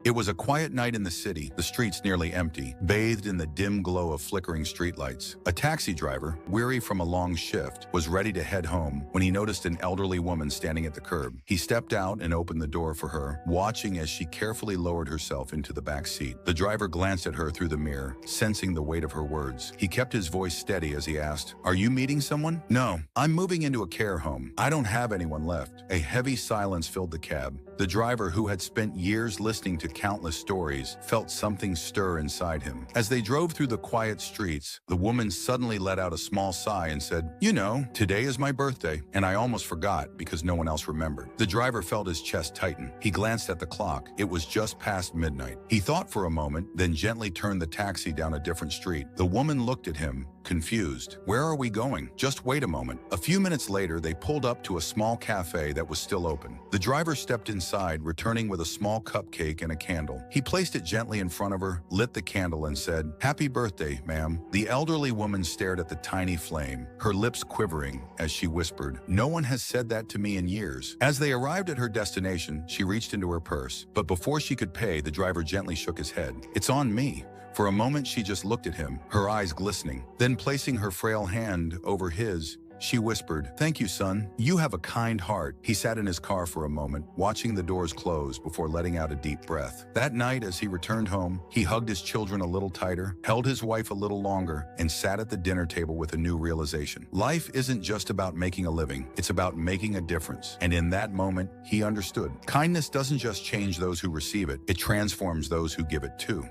It was a quiet night in the city, the streets nearly empty, bathed in the dim glow of flickering streetlights. A taxi driver, weary from a long shift, was ready to head home when he noticed an elderly woman standing at the curb. He stepped out and opened the door for her, watching as she carefully lowered herself into the back seat. The driver glanced at her through the mirror, sensing the weight of her words. He kept his voice steady as he asked, "Are you meeting someone?" "No, I'm moving into a care home. I don't have anyone left." A heavy silence filled the cab. The driver, who had spent years listening to countless stories, felt something stir inside him. As they drove through the quiet streets, the woman suddenly let out a small sigh and said, "You know, today is my birthday, and I almost forgot because no one else remembered." The driver felt his chest tighten. He glanced at the clock. It was just past midnight. He thought for a moment, then gently turned the taxi down a different street. The woman looked at him, confused. "Where are we going?" "Just wait a moment." A few minutes later, they pulled up to a small cafe that was still open. The driver stepped inside, returning with a small cupcake and a candle. He placed it gently in front of her, lit the candle, and said, "Happy birthday, ma'am." The elderly woman stared at the tiny flame, her lips quivering as she whispered, "No one has said that to me in years." As they arrived at her destination, she reached into her purse. But before she could pay, the driver gently shook his head. "It's on me." For a moment, she just looked at him, her eyes glistening. Then placing her frail hand over his, she whispered, "Thank you, son. You have a kind heart." He sat in his car for a moment, watching the doors close before letting out a deep breath. That night, as he returned home, he hugged his children a little tighter, held his wife a little longer, and sat at the dinner table with a new realization. Life isn't just about making a living. It's about making a difference. And in that moment, he understood. Kindness doesn't just change those who receive it. It transforms those who give it too.